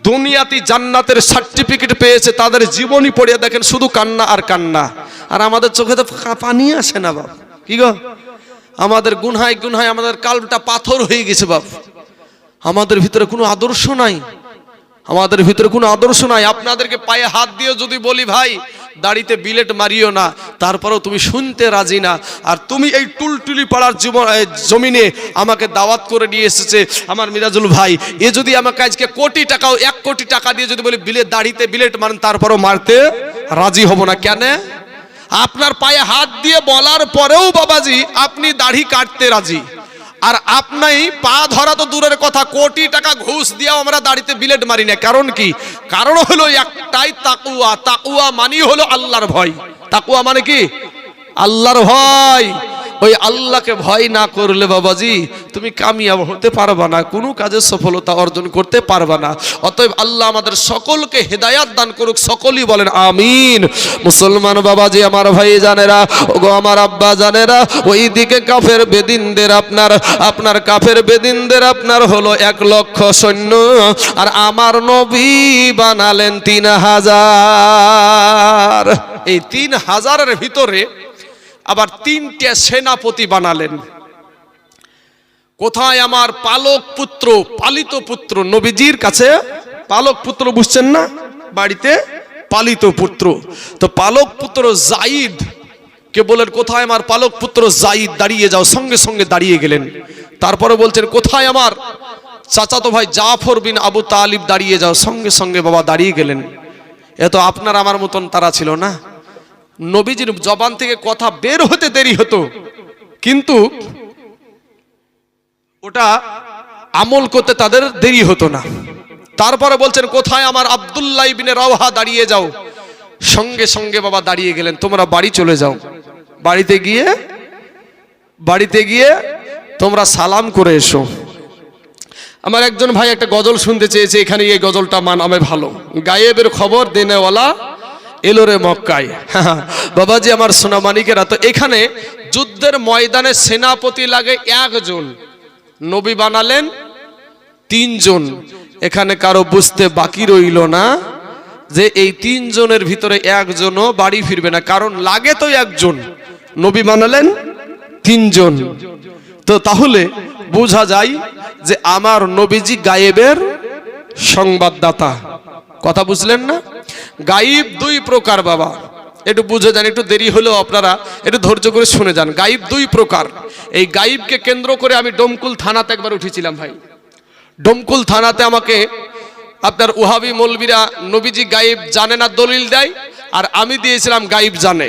দুনিয়াতে জান্নাতের সার্টিফিকেট পেয়েছে, তাদের জীবনী পড়ে দেখেন, শুধু কান্না আর কান্না। আর আমাদের চোখে তো পানি আসে না বাপ। কি গো, আমাদের গুনহায় গুনহায় আমাদের কালটা পাথর হয়ে গেছে বাপ। আমাদের ভিতরে কোনো আদর্শ নাই, আমাদের ভিতরে কোনো আদর্শ নাই। আপনাদেরকে পায়ে হাত দিয়ে যদি বলি, ভাই দাড়িতে বিলেট মারিও না, তারপরেও তুমি শুনতে রাজি না। আর তুমি এই টুলটুলি পাড়ার জমিনে আমাকে দাওয়াত করে নিয়ে এসেছে আমার মিরাজুল ভাই, এ যদি আমাকে আজকে কোটি টাকাও 1 কোটি টাকা দিয়ে যদি বলি দাড়িতে বিলেট মারেন, তারপরেও মারতে রাজি হব না। কেন? আপনার পায়ে হাত দিয়ে বলার পরেও বাবাজি আপনি দাড়ি কাটতে রাজি, আর আপনি পা ধরা তো দূরের কথা, কোটি টাকা ঘুষ দিয়েও আমরা দাড়িতে বিলেট মারি না। কারণ কি? কারণ হলো একটাই, তাকওয়া। তাকওয়া মানে হলো আল্লাহর ভয়। তাকওয়া মানে কি? আল্লাহর ভয়। ওই আল্লাহকে ভয় না করলে বাবাজি তুমি কামিয়াব হতে পারবা না, কোনো কাজে সফলতা অর্জন করতে পারবা না। অতএব আল্লাহ আমাদের সকলকে হেদায়াত দান করুক, সকলেই বলেন আমিন। মুসলমান বাবাজি, আমার ভাই জানেরা, ওগো আমার আব্বা জানেরা, ওই দিকে কাফের বেদিনদের আপনার কাফের বেদিনদের আপনার হলো 1,00,000 সৈন্য, আর আমার নবী বানালেন 3,000। এই 3,000-এর ভিতরে আবার 3টে সেনাপতি বানালেন। কোথায়? আমার পালক পুত্র, পালিত পুত্র, নবীজির কাছে পালক পুত্র, বুঝছেন না? বাড়িতে পালিত পুত্র। তো পালক পুত্র জাইদ কে বলেন, কোথায় আমার পালক পুত্র জাইদ? দাঁড়িয়ে যাও। সঙ্গে সঙ্গে দাঁড়িয়ে গেলেন। তারপরে বলছেন, কোথায় আমার চাচাতো ভাই জাফর বিন আবু তালিব? দাঁড়িয়ে যাও। সঙ্গে সঙ্গে বাবা দাঁড়িয়ে গেলেন। এত আপনার আমার মতন তারা ছিল না। নবীজির জবান থেকে কথা বের হতে দেরি হতো, কিন্তু ওটা আমল করতে তাদের দেরি হতো না। তারপরে বলছেন, কোথায় আমার আব্দুল্লাহ ইবনে রাওহা? দাঁড়িয়ে যাও। সঙ্গে সঙ্গে বাবা দাঁড়িয়ে গেলেন। তোমরা বাড়ি চলে যাও। বাড়িতে গিয়ে তোমরা সালাম করে এসো। আমার একজন ভাই একটা গজল শুনতে চেয়েছে, এখানে এই গজলটা মানাবে ভালো। গায়েবের খবর দেনেওয়ালা এলো রে মক্কায়। বাবাজি আমার সোনা মানিকেরা, তো এখানে যুদ্ধের ময়দানে সেনাপতি লাগে 1 জন, নবী বানালেন 3 জন। এখানে কারো বুঝতে বাকি রইল না যে এই 3 জনের ভিতরে 1 জনও বাড়ি ফিরবে না, কারণ লাগে তো 1 জন, নবী বানালেন 3 জন। তো তাহলে বোঝা যায় যে আমার নবীজি গায়েবের সংবাদদাতা। কথা বুঝলেন না? গায়েব 2 প্রকার বাবা, একটু বুঝে যান, একটু দেরি হলেও আপনারা একটু ধৈর্য করে শুনে যান। গায়েব 2 প্রকার। এই গায়েবকে কেন্দ্র করে আমি ডোমকুল থানাতে একবার উঠেছিলাম ভাই। ডোমকুল থানাতে আমাকে আপনার ওহাবি মৌলবীরা নবীজি গায়েব জানে না দলিল দেয়, আর আমি দিয়েছিলাম গায়েব জানে।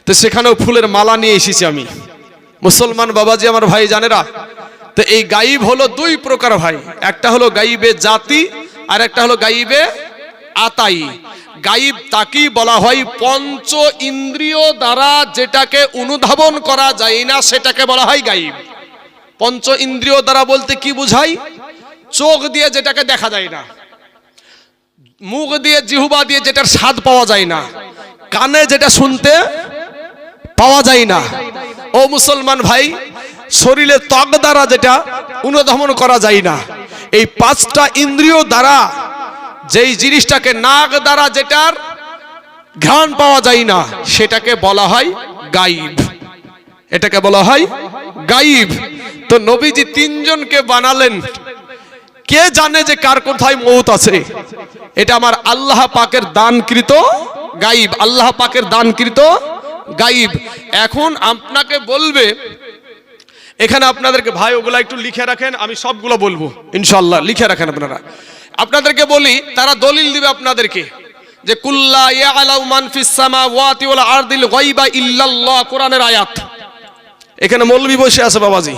তো সেখানেও ফুলের মালা নিয়ে এসেছি আমি। মুসলমান বাবাজি আমার ভাই জানেরা, তো এই গায়েব হলো 2 প্রকার ভাই। একটা হলো গায়েবে জাতি, আর একটা হলো গায়েবে আতাই। গায়েব তাকেই বলা হয় পঞ্চ ইন্দ্রিয় দ্বারা যেটাকে অনুধাবন করা যায় না, সেটাকে বলা হয় গায়েব। পঞ্চ ইন্দ্রিয় দ্বারা বলতে কি বুঝাই? চোখ দিয়ে যেটাকে দেখা যায় না, মুখ দিয়ে জিহ্বা দিয়ে যেটার স্বাদ পাওয়া যায় না, কানে যেটা শুনতে পাওয়া যায় না। ও মুসলমান ভাই, শরীরে ত্বক দ্বারা যেটা অনুধাবন করা যায় না, এই 5টা ইন্দ্রিয় দ্বারা যেই জিনিসটাকে, নাক দ্বারা যেটার ঘ্রাণ পাওয়া যায় না, সেটাকে বলা হয় গায়েব। এটাকে বলা হয় গায়েব। তো নবীজি 3 জনকে বানালেন। কে জানে যে কার কোথায় মৌত আছে? এটা আমার আল্লাহ পাকের দানকৃত গায়েব। আল্লাহ পাকের দানকৃত গায়েব। এখন আপনাকে বলবে, এখানে আপনাদেরকে ভাই ওগুলা একটু লিখে রাখেন, আমি সবগুলো বলবো ইনশাআল্লাহ, লিখে রাখেন আপনারা। আপনাদেরকে বলি, তারা দলিল দিবে আপনাদেরকে যে কুল্লা ইয়ালাউ মান ফিস সামাওয়াতি ওয়াল আরদিল গায়বা ইল্লাল্লাহ, কোরআনের আয়াত। এখানে মৌলবী বসে আছে বাবাজি।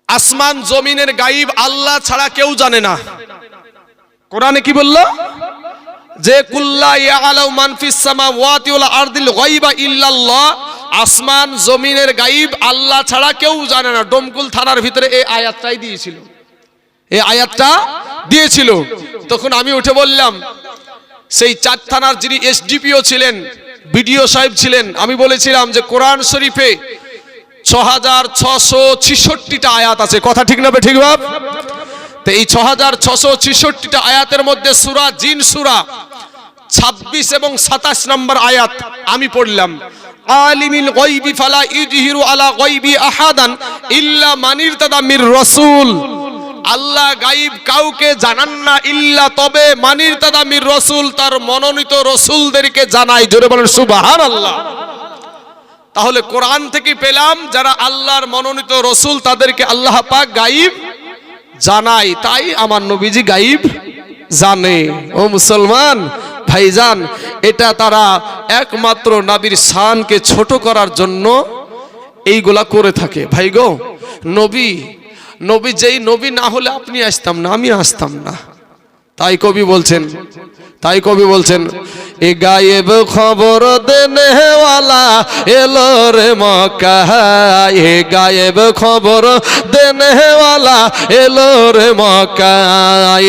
আসমান জমিনের গায়েব আল্লাহ ছাড়া কেউ জানে না। কোরআনে কি বলল? যে কুল্লা ইয়ালাউ মান ফিস সামাওয়াতি ওয়াল আরদিল গায়বা ইল্লাল্লাহ, আসমান জমিনের গায়েব আল্লাহ ছাড়া কেউ জানে না। ডোমকুল থানার ভিতরে এই আয়াতটাই দিয়েছিল, এই আয়াতটা দিয়েছিল। তখন আমি উঠে বললাম, সেই 4 থানার যিনি এসডিপিও ছিলেন, বিডিও সাহেব ছিলেন, আমি বলেছিলাম যে কোরআন শরীফে 6666টা আয়াত আছে। কথা ঠিক না ঠিক ভাব? তো এই 6666টা আয়াতের মধ্যে সূরা জিন সূরা 26 এবং 27 নম্বর আয়াত আমি পড়লাম। আলিমিল গায়বি ফালা ইজহিরু আলা গায়বি আহাদান ইল্লা মান ইরতাদা মির রাসূল। আল্লাহ গায়েব কাউকে জানান না, ইল্লা তবে মান ইরতাদা মির রাসূল, তার মনোনীত রাসূলদেরকে জানায়। জোরে বলেন সুবহানাল্লাহ। তাহলে কোরআন থেকে পেলাম যারা আল্লাহর মনোনীত রাসূল তাদেরকে আল্লাহ পাক গায়েব জানায়, তাই আমার নবীজি গায়েব জানে। ও মুসলমান ভাইজান, এটা তারা একমাত্র নবীর শানকে ছোট করার জন্য এইগুলা করে থাকে। ভাই গো, নবী নবী যেই নবী না হলে আপনি আসতাম না, আমি আসতাম না। তাই কবি বলছেন এ গায়েব খবর দেনে ওয়ালা এলো রে মক্কা, এ গায়েব খবর দেনে ওয়ালা এলো রে মক্কা,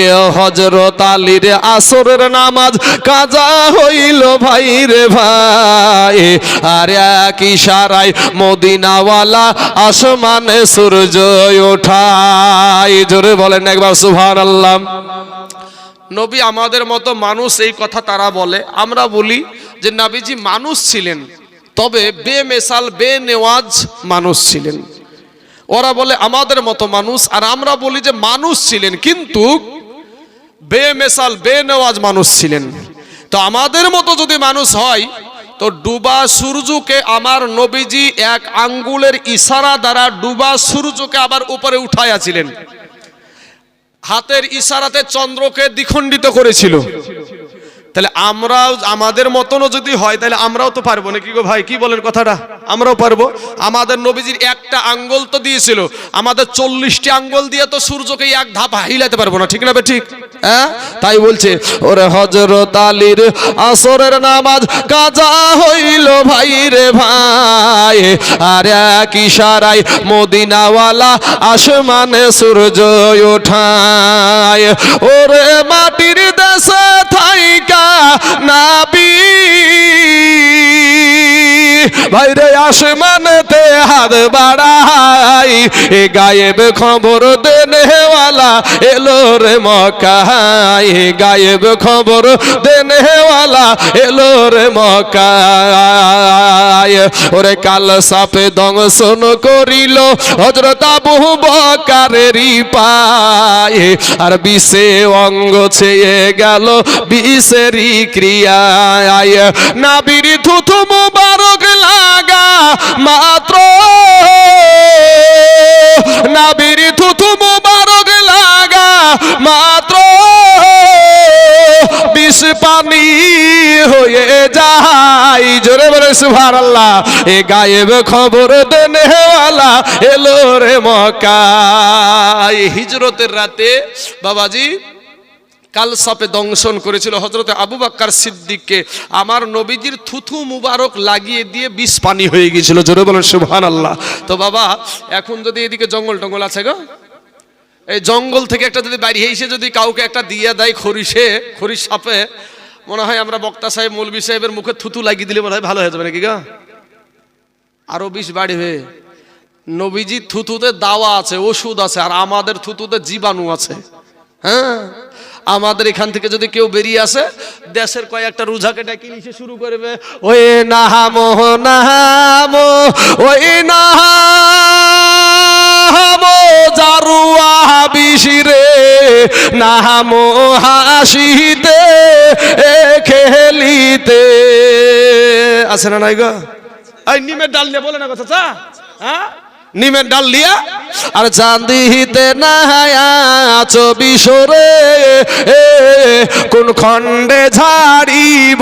এ হযরত আলীর আসরের নামাজ কাজা হইল ভাই রে ভাই, আর এক ইশারায় মদিনাওয়ালা আসমানে সূর্য ওঠায়। জোরে বলেন একবার সুবহানাল্লাহ। নবী আমাদের মতো মানুষ, এই কথা তারা বলে। আমরা বলি যে নবীজি মানুষ ছিলেন, তবে বেমেসাল বেনেওয়াজ মানুষ ছিলেন। ওরা বলে আমাদের মতো মানুষ, আর আমরা বলি যে মানুষ ছিলেন কিন্তু বেমেসাল বেনেওয়াজ মানুষ ছিলেন। তো আমাদের মতো যদি মানুষ হয়, তো ডুবা সূর্যকে আমার নবীজি এক আঙ্গুলের ইশারা দ্বারা ডুবা সূর্যকে আবার উপরে উঠাইয়াছিলেন। হাতের ইশারাতে চন্দ্রকে দ্বিখণ্ডিত করেছিল। তাহলে আমরাও আমাদের মতনও যদি হয়, তাহলে আমরাও তো পারবো নাকি গো ভাই? কি বলেন কথাটা? আমরাও পারবো। আমাদের নবীজির একটা আঙ্গুল তো দিয়েছিল, আমাদের 40টি আঙ্গুল দিয়ে তো সূর্যকে এক ধাপ হিলাতে পারবো না, ঠিক না? ঠিক, হ্যাঁ? তাই বলছে ওরে হযরত আলীর আসরের নামাজ কাজা হইল ভাই রে ভাই, আর এক ইশারায় মদিনাওয়ালা আসমানে সূর্য ওঠায়। ওরে মাটির দেশে থাইকা নাবি ভাইরে আসমানেতে হাত বাড়াই, এ গায়েব খবর দেনেওয়ালা এলো রে মক্কা, এ গায়েব খবর দেনেওয়ালা এলো রে মক্কা। ওরে কাল সাপে দংশন করিল হযরত আবু বকরেরই পায়ে, আর বিষে অঙ্গ ছেয়ে গেল বিষেরই ক্রিয়ায়। নাবির থুথু মুবারক লাগা মাত্র, নাবির থুথু মুবারক লাগা মাত্র বিষ পানি হয়ে যায়। জোরে বলে সুবহানাল্লাহ। এ গায়েব খবর দেনেওয়ালা এলো রে মক্কা। হিজরতের রাতে বাবাজি কাল সাপে দংশন করেছিল হযরত আবু বকর সিদ্দিককে, আমার নবীজির থুথু মুবারক লাগিয়ে দিয়ে বিষ পানি হয়ে গিয়েছিল। জোরে বলেন সুবহানাল্লাহ। তো বাবা এখন যদি এদিকে জঙ্গল টঙ্গল আছে গো, এই জঙ্গল থেকে একটা যদি বাইরে এসে যদি কাউকে একটা দিয়ে দেয় খরিশ সাপে, মনে হয় আমরা বক্তা সাহেব মৌলভী সাহেবের মুখে থুতু লাগিয়ে দিলে মনে হয় ভালো হয়ে যাবে নাকি গা? আরো বিষ বাড়বে। নবীজি থুতুতে দাওয়া আছে, ওষুধ আছে, আর আমাদের থুতুতে জীবাণু আছে। হ্যাঁ, আমাদের এখান থেকে যদি কেউ বেরিয়ে আসে, দেশের কয়েকটা রুঝাকে ডাকি লিখে শুরু করবে, ওই নাহামো নাহামো ওই নাহামো জারুয়া বিশিরে নাহামো হাসিতে খেলিতে। আছে না নাই গো? এই নিমের ডাল নিয়ে বলে না কথা চা, হ্যাঁ নিমের ডাল লিয়া আর চাঁদিতে নাহায়াছ বিশরে কোন খণ্ডে ঝাড়িব,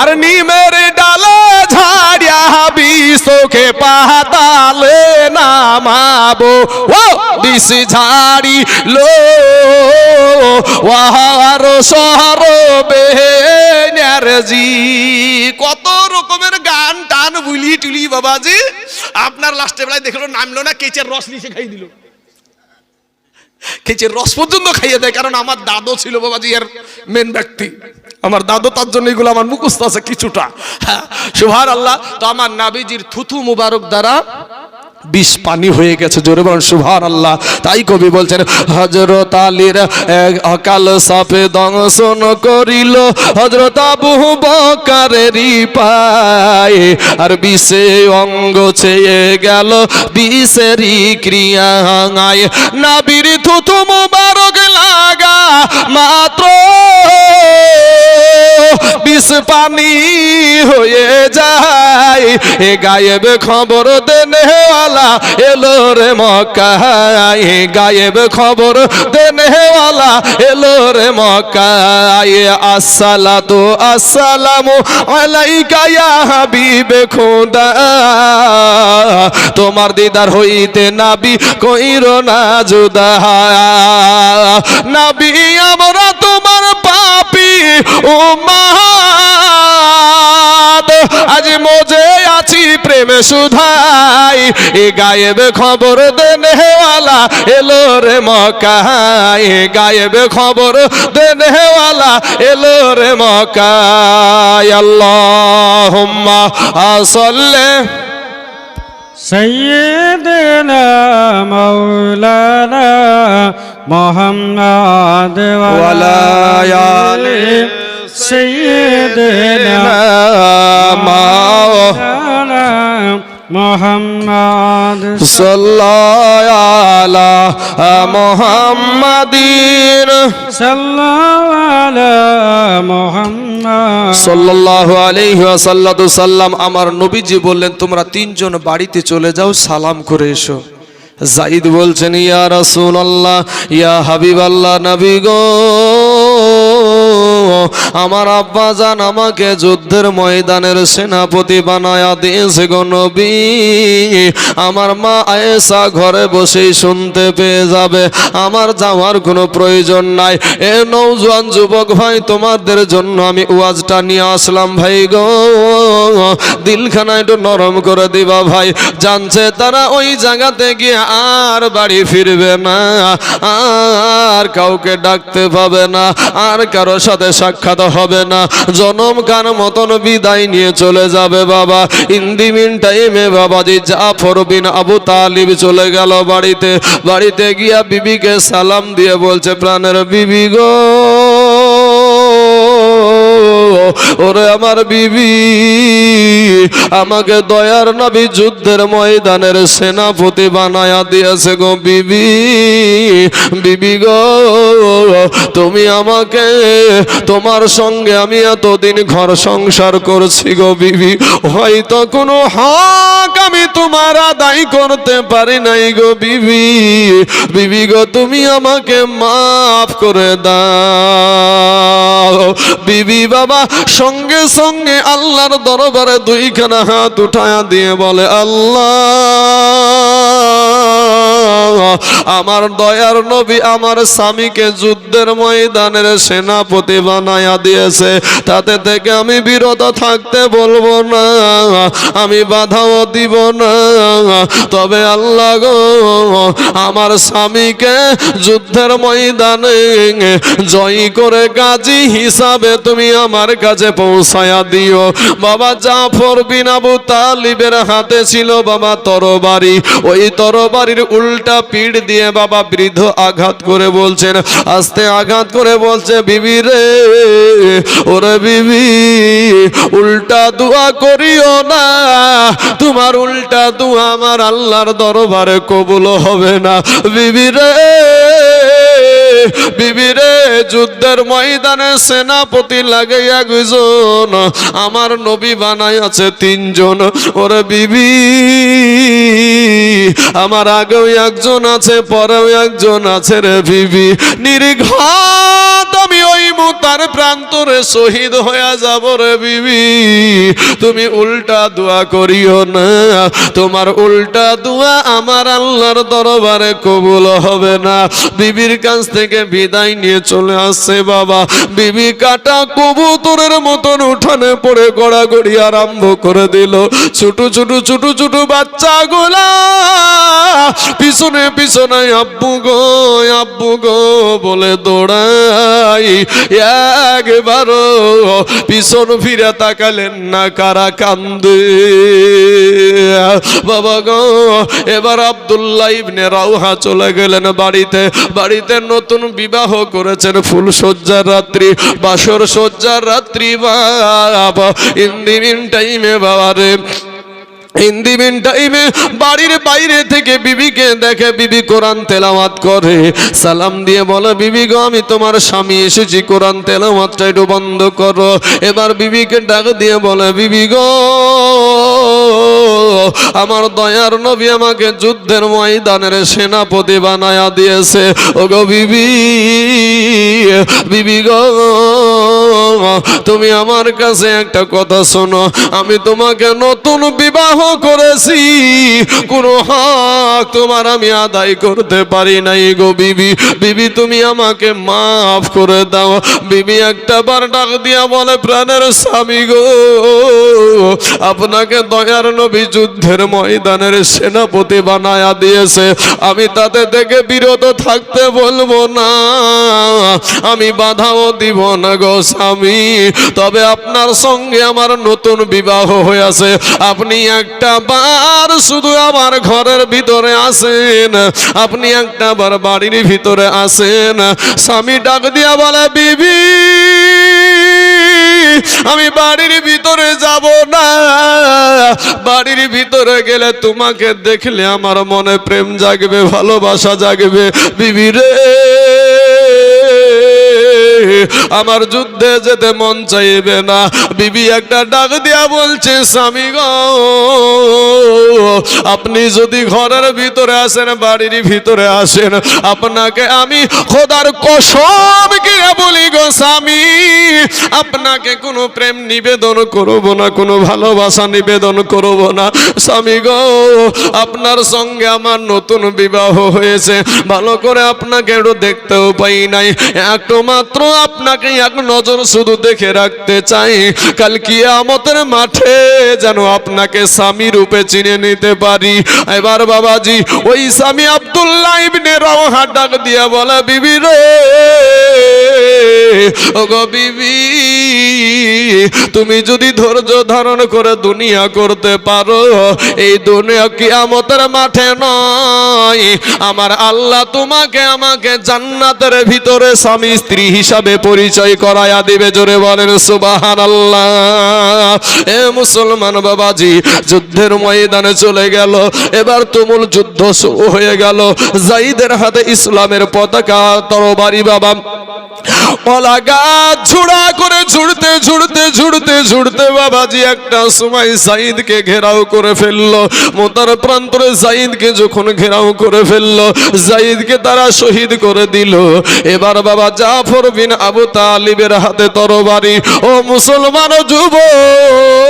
আর নিমের ডালে ঝাড়িয়া বিশকে পাতালে নামাবো। ও বিষ ঝাড়িলো ওয়ার সরবে নারজি। কত রকমের গান টান বুলি টুলি বাবাজি। আপনার লাস্টে বেলায় দেখলো নামলো না, কেচের রস নিচে খাই দিল। কেচের রস পর্যন্ত খাইয়ে দেয়, কারণ আমার দাদু ছিল বাবাজি এর মেন ব্যক্তি। আমার দাদু, তার জন্য এগুলো আমার মুখস্থ আছে কিছুটা। হ্যাঁ সুবহানাল্লাহ। তো আমার নবীজির থুথু মুবারক দ্বারা বিষ পানি হয়ে গেছে। জোরে বলেন সুবহানাল্লাহ। তাই কবি বলছেন হযরত আলীর অকাল সাপে দংশন করিল হযরত আবু বকরেরই পায়ে, আর বিষে অঙ্গ ছেয়ে গেল বিষেরই ক্রিয়ায়। নবীর থুথু মুবারক লাগা মাত্র বিষ পানি হয়ে যায়। এ গায়েব খবর দেনেওয়ালা এলো রে মক্কায়, গায়েব খবর দেনেওয়ালা এলো রে মক্কায়। আসসালাতু আসসালামু আলাইকা ইয়া হাবিবে খোদা, তোমার দিদার হইতে নাবি কইরো না জুদা। নাবি আমরা তোমার পাপী উম্মাত, আজ মজে আছি প্রেমে সুধাই। এ গায়েব খবর দেনেওয়ালা এলো রে মক্কায়, গায়েব খবর দেনেওয়ালা এলো রে মক্কায়। আল্লাহুম্মা সাল্লি সৈয়দনা মৌলানা মুহাম্মদ ওয়ালা আলি সৈয়দনা মৌলানা মুহাম্মদ সাল্লাল্লাহু আলা মুহাম্মাদিন সাল্লাল্লাহু আলা মুহাম্মদ সাল্লাল্লাহু আলাইহি ওয়াসাল্লাম। আমার নবীজি বললেন তোমরা তিনজন বাড়িতে চলে যাও, সালাম করে এসো। যায়েদ বলছেন ইয়া রাসূলুল্লাহ, ইয়া হাবিবাল্লাহ, নবী গো, আমার আব্বা জান আমাকে যুদ্ধের ময়দানের সেনাপতি বানায়া দিয়েছে গো নবী। আমার মা আয়েশা ঘরে বসেই শুনতে পেয়ে যাবে, আমার যাওয়ার কোনো প্রয়োজন নাই। এ নওজোয়ান যুবক ভাই, তোমাদের জন্য আমি ওয়াজটা নিয়ে আসলাম ভাই গো, দিলখানা একটু নরম করে দিবা ভাই। জানছে তারা ওই জায়গাতে গিয়ে আর বাড়ি ফিরবে না, আর কাউকে ডাকতে পাবে না, আর কারো সাথে সাক্ষাৎ হবে না, জনমকার মতন বিদায় নিয়ে চলে যাবে বাবা। ইন দি মিন টাইমে বাবাজি জাফর বিন আবু তালিব চলে গেল বাড়িতে। বাড়িতে গিয়া বিবিকে সালাম দিয়ে বলছে প্রাণের বিবি গো, ওরে আমার বিবি, আমাকে দয়ার নবী যুদ্ধের ময়দানের সেনাপতি বানায়া দিয়েছে গো বিবি। বিবি গো, তুমি আমাকে, তোমার সঙ্গে আমি এতদিন ঘর সংসার করছি গো বিবি, হয়তো কোনো হক আমি তোমার আদায় করতে পারি নাই গো বিবি। বিবি গো, তুমি আমাকে মাফ করে দাও। বিবি বাবা সঙ্গে সঙ্গে আল্লাহর দরবারে দুইখানা হাত উঠায়া দিয়ে বলে আল্লাহ, আমার দয়ার নবী আমার স্বামীকে যুদ্ধের ময়দানের সেনাপতি বানায়া দিয়েছে, তাতে থেকে আমি বিরত থাকতে বলবো না, আমি বাধাও দিব না। তবে আল্লাহ গো, আমার স্বামীকে যুদ্ধের ময়দানে জয়ী করে গাজী হিসাবে তুমি আমার কাছে পৌঁছায়া দিও। বাবা জাফর বিন আবু তালিবের হাতে ছিল বাবা তরবারি, ওই তরবারির উল্টা পিঠ দিয়ে বাবা বৃদ্ধ আঘাত করে বলছেন, আস্তে আঘাত করে বলছে বিবি রে, ওরে বিবি, উল্টা দোয়া করিও না, তোমার উল্টা দোয়া আমার আল্লাহর দরবারে কবুল হবে না। বিবি রে, বিবি রে, যুদ্ধের ময়দানে সেনাপতি লাগে একজন, আমার নবী বানায় আছে তিনজন। ওরে বিবি, আমার আগেও একজন আছে, পরেও একজন আছে রে বিবি। নির্ঘাত আমি ওই মুতার প্রান্তরে শহীদ হয়ে যাব রে বিবি, তুমি উল্টা দোয়া করিও না, তোমার উল্টা দোয়া আমার আল্লাহর দরবারে কবুল হবে না। বিবির কাছ থেকে বিদায় নিয়ে চলে আসছে বাবা। বিবি কাটা কবুতরের মতন উঠানে পড়ে গড়াগড়ি আরম্ভ করে দিল। ছোট ছোট ছোট ছোট বাচ্চাগুলা পিছনে পিছনে আব্বু গো বলে দৌড়াই। একবারও পিছন ফিরে তাকালেন না, কারা কান্দে বাবা গো। এবার আব্দুল্লাহ ইবনে রাওহা চলে গেলেন বাড়িতে। বাড়িতে নতুন বিবাহ করেছেন, ফুল সজ্জার রাত্রি, বাসর সজ্জার রাত্রি বাবা। ইন দি মিন টাইমে বাবা রে, হিন্দি মিন টাইমে বাড়ির বাইরে থেকে বিবিকে দেখে, বিবি কোরআন তেলাওয়াত করে, সালাম দিয়ে বলে, বিবি গো আমি তোমার স্বামী এসেছি, কোরআন তেলাওয়াতটা একটু বন্ধ করো। এবার বিবিকে ডাক দিয়ে বলে, বিবি গো আমার দয়ার নবী আমাকে যুদ্ধের ময়দানের সেনাপতি বানায়া দিয়েছে। ও গো বিবি, বিবি গো তুমি আমার কাছে একটা কথা শোনো, আমি তোমাকে নতুন বিবাহ করেছি, কোনো হক তোমার আমি আদায় করতে পারি নাই গো বিবি, বিবি তুমি আমাকে মাফ করে দাও। বিবি একটা বার ডাক দিয়া বলে, প্রাণের স্বামী গো আপনাকে দয়ার নবী যুদ্ধের ময়দানের সেনাপতি বানায়া দিয়েছে, আমি তাতে থেকে বিরত থাকতে বলবো না, আমি বাধাও দিব না গো স্বামী, তবে আপনার সঙ্গে আমার নতুন বিবাহ হয়েছে, আপনি একটা বার শুধু আমার ঘরের ভিতরে আসেন, আপনি একটা বার বাড়ির ভিতরে আসেন। স্বামী ডাক দিয়া বলে, বিবি আমি বাড়ির ভিতরে যাব না, বাড়ির ভিতরে গেলে তোমাকে দেখলে আমার মনে প্রেম জাগবে, ভালোবাসা জাগবে, বিবি রে আমার যুদ্ধে যেতে মন চাইবে না। বিবি একটা ডাক দিয়া বলছে, স্বামী গো আপনি যদি ঘরের ভিতরে আসেন, বাড়ির ভিতরে আসেন, আপনাকে আমি খোদার কসম দিয়ে বলি গো স্বামী, আপনাকে কোনো প্রেম নিবেদন করব না, কোনো ভালোবাসা নিবেদন করব না। স্বামী গো আপনার সঙ্গে আমার নতুন বিবাহ হয়েছে, ভালো করে আপনাকে একটু দেখতেও পাই নাই, একটু মাত্র আপনাকে এক নজর শুধু দেখে রাখতে চাই, কাল কিয়ামতের মাঠে যেন আপনাকে স্বামী রূপে চিনে নিতে পারি। এবার বাবাজি ওই স্বামী আব্দুল্লাহ ইবনে রাওহা ডাক দিয়া বলে, বিবি রে ও গো বিবি তুমি যদি ধৈর্য ধারণ করে দুনিয়া করতে পারো, এই দুনিয়া কিয়ামতের মাঠে নয়, আমার আল্লাহ তোমাকে আমাকে জান্নাতের ভিতরে স্বামী স্ত্রী হিসাবে পরিচয় করায়া দিবে। জোরে বলেন সুবহানাল্লাহ। এ মুসলমান বাবাজি যুদ্ধের ময়দানে চলে গেল, এবার তুমুল যুদ্ধ শুরু হয়ে গেল, যায়েদের হাতে ইসলামের পতাকা তরবারি বাবা ঝুড়া করে ঝুড়তে ঝুড়তে ঝুড়তে ঝুড়তে বাবাজি একটা সময় যায়েদকে ঘেরাও করে ফেললো। মোতার প্রান্তরে যায়েদকে যখন ঘেরাও করে ফেললো, যায়েদকে তারা শহীদ করে দিল। এবার বাবা জাফর বিন আবু তালিবের হাতে তরবারি। ও মুসলমান যুবক,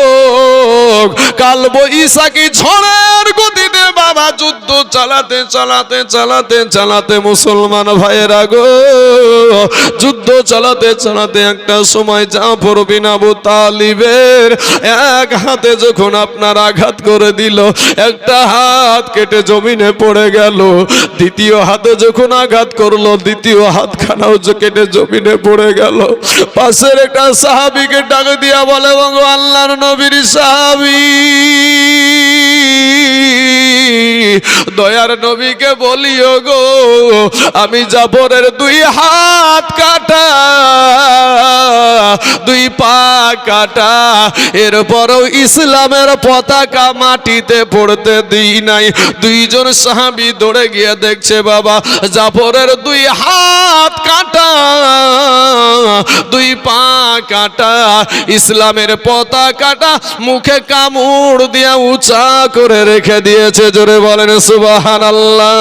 কাল বৈশাখী ঝড়ের গতিতে বাবা যুদ্ধ চালাতে চালাতে চালাতে চালাতে মুসলমান ভাইয়েরা গো, যুদ্ধ চালাতে চালাতে একটা সময় জাফর বিন আবু তালিবের এক হাতে যখন আপনার আঘাত করে দিল, একটা হাত কেটে জমিনে পড়ে গেল, দ্বিতীয় হাতে যখন আঘাত করলো, দ্বিতীয় হাতখানাও কেটে জমিনে পড়ে গেল। পাশের একটা সাহাবীকে ডাক দিয়া বলে, ওগো আল্লাহর নবীর সাহাবী, দয়ার নবীকে বলিও গো আমি জাফরের দুই হাত কাটা, দুই পা কাটা, এরপরও ইসলামের পতাকা মাটিতে পড়তে দিই নাই। দুইজন সাহাবী দৌড়ে গিয়ে দেখছে বাবা জাফরের দুই হাত কাটা, দুই পা কাটা, ইসলামের পতাকাটা মুখে কামড় দিয়া উঁচা করে রেখে দিয়েছে। জোরে বলেন সুবহানাল্লাহ।